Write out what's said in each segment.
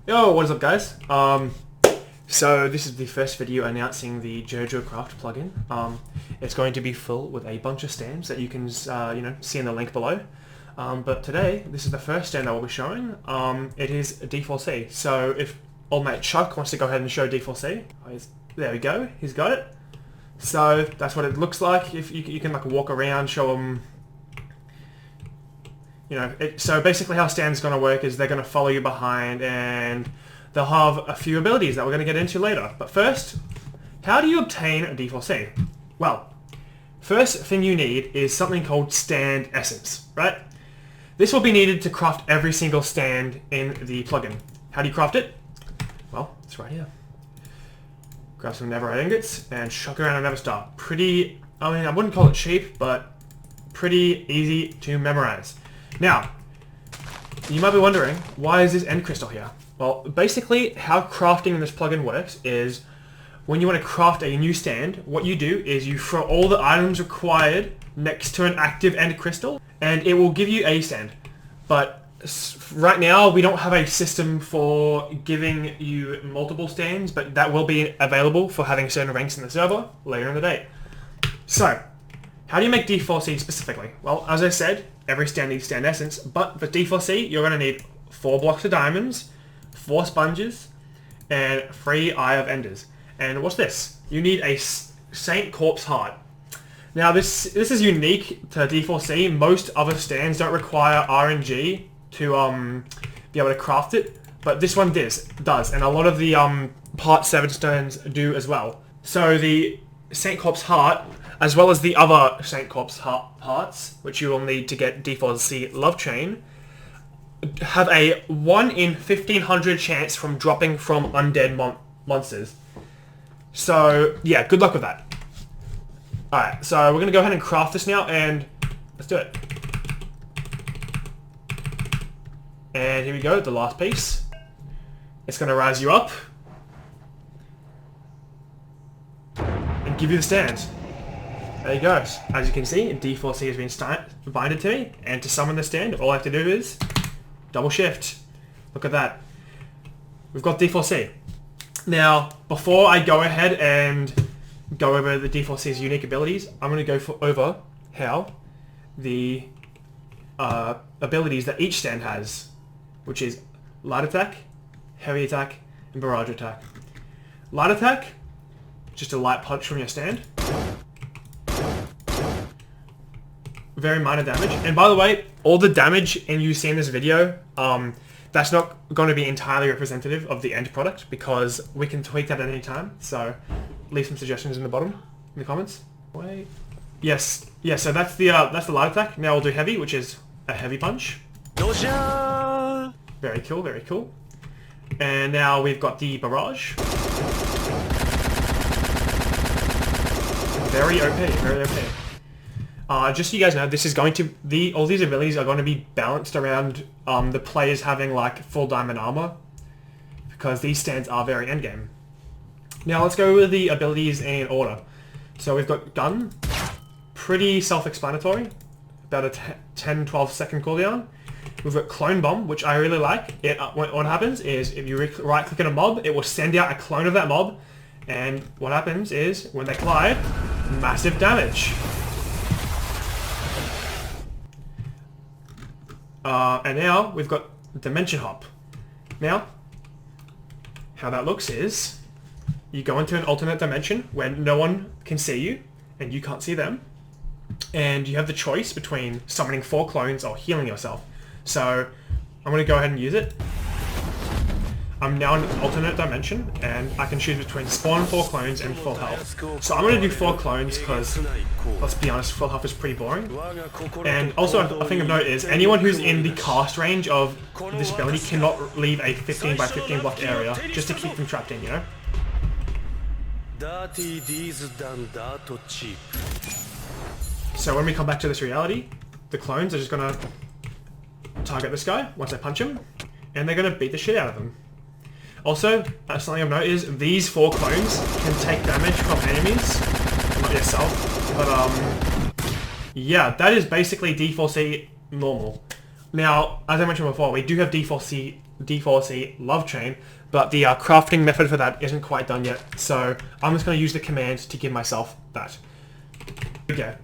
Yo, what is up guys? So this is the first video announcing the JojoCraft plugin. It's going to be full with a bunch of stands that you can see in the link below. But today, this is the first stand I will be showing. It is d4c. So if old mate Chuck wants to go ahead and show d4c, there we go, he's got it. So that's what it looks like. If you can like walk around, show him. So basically how stand's going to work is they're going to follow you behind and they'll have a few abilities that we're going to get into later. But first, how do you obtain a d4c? Well, first thing you need is something called stand essence, right? This will be needed to craft every single stand in the plugin. How do you craft it? Well, it's right here. Grab some netherite ingots and chuck around a nether star. I wouldn't call it cheap, but pretty easy to memorize. Now, you might be wondering, why is this end crystal here? Well, basically, how crafting in this plugin works is when you want to craft a new stand, what you do is you throw all the items required next to an active end crystal, and it will give you a stand. But right now, we don't have a system for giving you multiple stands, but that will be available for having certain ranks in the server later in the day. So, how do you make d4c specifically? Well, as I said, every stand needs stand essence, but for d4c, you're going to need 4 blocks of diamonds, 4 sponges, and 3 Eye of Enders. And what's this? You need a Saint Corpse Heart. Now, this is unique to d4c. Most other stands don't require RNG to be able to craft it, but this one does, and a lot of the Part 7 stones do as well. So the Saint Corpse Heart, as well as the other Saint Corpse Hearts, which you will need to get d4c Love Chain, have a 1 in 1500 chance from dropping from undead monsters. So, yeah, good luck with that. Alright, so we're going to go ahead and craft this now, and let's do it. And here we go, the last piece. It's going to rise you up and give you the stand. There you go. As you can see, d4c has been binded to me, and to summon the stand, all I have to do is double shift. Look at that. We've got d4c. Now, before I go ahead and go over the d4c's unique abilities, I'm going to go over how the abilities that each stand has, which is light attack, heavy attack, and barrage attack. Light attack, just a light punch from your stand. Very minor damage. And by the way, all the damage you see in this video, that's not going to be entirely representative of the end product because we can tweak that at any time. So leave some suggestions in the bottom, in the comments. Wait. Yes. Yeah, so that's the light attack. Now we'll do heavy, which is a heavy punch. Jojo! Very cool, very cool. And now we've got the barrage. Very OP, very OP. Just so you guys know, this is going to all these abilities are going to be balanced around the players having like full diamond armor, because these stands are very endgame. Now let's go with the abilities in order. So we've got gun, pretty self-explanatory, about a 10-12 second cooldown. We've got clone bomb, which I really like. What happens is if you right click on a mob, it will send out a clone of that mob, and what happens is when they collide, massive damage. And now we've got Dimension Hop. Now, how that looks is you go into an alternate dimension where no one can see you and you can't see them, and you have the choice between summoning 4 clones or healing yourself. So I'm going to go ahead and use it. I'm now in an alternate dimension, and I can choose between spawn 4 clones and full health. So I'm going to do 4 clones because, let's be honest, full health is pretty boring. And also a thing of note is, anyone who's in the cast range of this ability cannot leave a 15 by 15 block area, just to keep them trapped in, you know? So when we come back to this reality, the clones are just going to target this guy once I punch him, and they're going to beat the shit out of him. Also, something of note is these 4 clones can take damage from enemies, not yourself, but yeah, that is basically d4c normal. Now, as I mentioned before, we do have d4c d4c love chain, but the crafting method for that isn't quite done yet, so I'm just going to use the command to give myself that. Okay,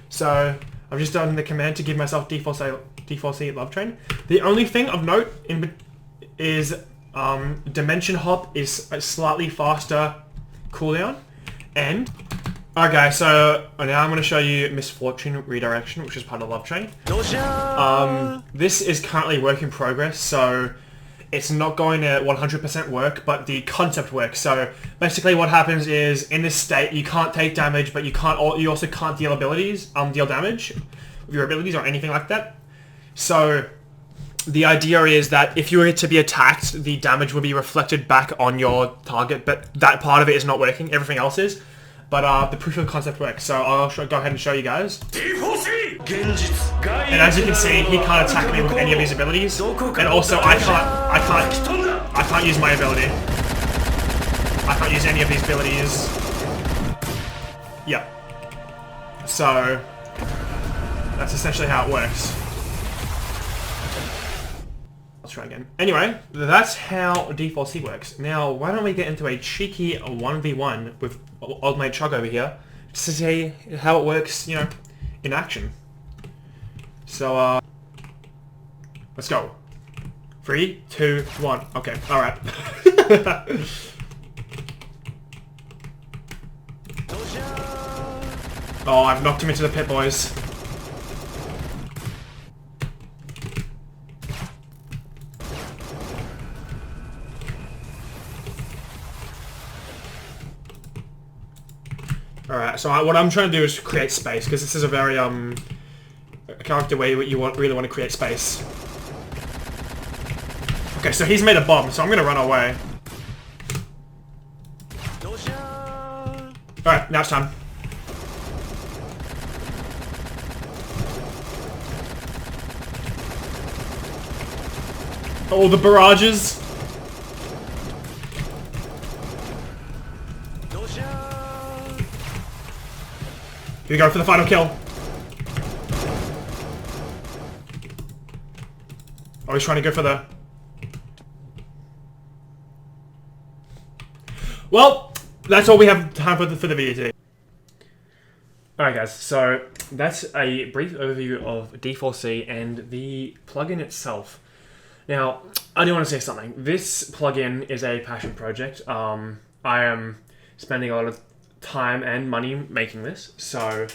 so I've just done the command to give myself d4c love chain. The only thing of note is dimension hop is a slightly faster cooldown, and okay, so now I'm going to show you misfortune redirection, which is part of love chain. This is currently work in progress, so it's not going to 100% work, but the concept works. So basically what happens is, in this state, you can't take damage, but you also can't deal damage with your abilities or anything like that. So the idea is that if you were to be attacked, the damage would be reflected back on your target, but that part of it is not working, everything else is. But the proof of concept works, so I'll go ahead and show you guys. And as you can see, he can't attack me with any of his abilities, and also I can't use my ability. I can't use any of these abilities. Yep. So that's essentially how it works. Let's try again. Anyway, that's how d4c works. Now, why don't we get into a cheeky 1v1 with old mate Chug over here, just to see how it works, you know, in action. So, let's go. 3, 2, 1. Okay, alright. Oh, I've knocked him into the pit, boys. Alright, so what I'm trying to do is create space, because this is a very, a character where you really want to create space. Okay, so he's made a bomb, so I'm going to run away. Alright, now it's time. Oh, the barrages! Here we go for the final kill. Oh, he's trying to go for the... Well, that's all we have time for the video today. Alright guys, so that's a brief overview of d4c and the plugin itself. Now, I do want to say something. This plugin is a passion project. I am spending a lot of time and money making this, so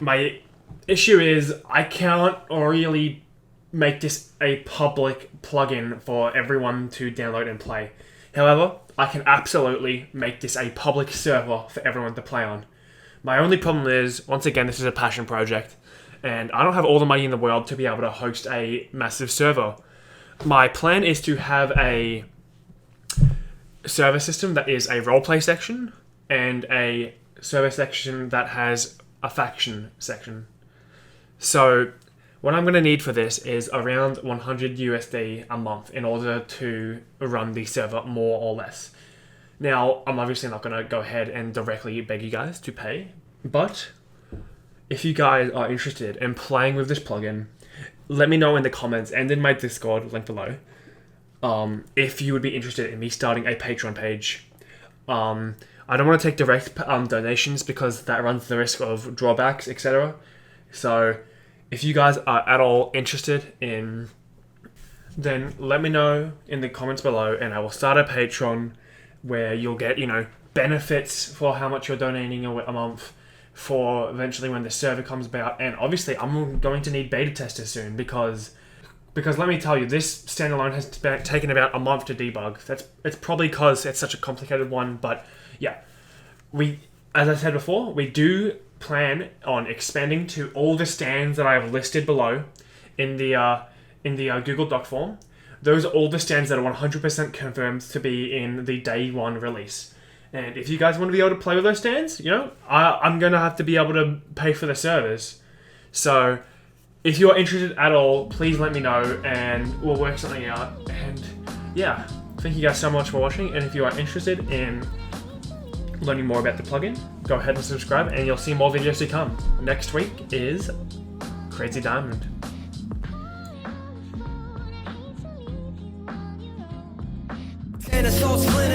my issue is I can't really make this a public plugin for everyone to download and play. However, I can absolutely make this a public server for everyone to play on. My only problem is, once again, this is a passion project, and I don't have all the money in the world to be able to host a massive server. My plan is to have a server system that is a roleplay section, and a server section that has a faction section. So what I'm going to need for this is around 100 USD a month in order to run the server, more or less. Now, I'm obviously not going to go ahead and directly beg you guys to pay, but if you guys are interested in playing with this plugin, let me know in the comments and in my Discord, link below, if you would be interested in me starting a Patreon page. I don't want to take direct donations because that runs the risk of drawbacks, etc. So if you guys are at all interested in, then let me know in the comments below, and I will start a Patreon where you'll get, you know, benefits for how much you're donating a month for eventually when the server comes about. And obviously I'm going to need beta testers soon because let me tell you, this standalone has taken about a month to debug. It's probably because it's such a complicated one, but yeah, as I said before, we do plan on expanding to all the stands that I have listed below in the Google Doc form. Those are all the stands that are 100% confirmed to be in the day one release. And if you guys want to be able to play with those stands, you know, I'm going to have to be able to pay for the servers. So if you're interested at all, please let me know and we'll work something out. And yeah, thank you guys so much for watching. And if you are interested in learning more about the plugin, go ahead and subscribe and you'll see more videos to come. Next week is Crazy Diamond. And it's all splinter.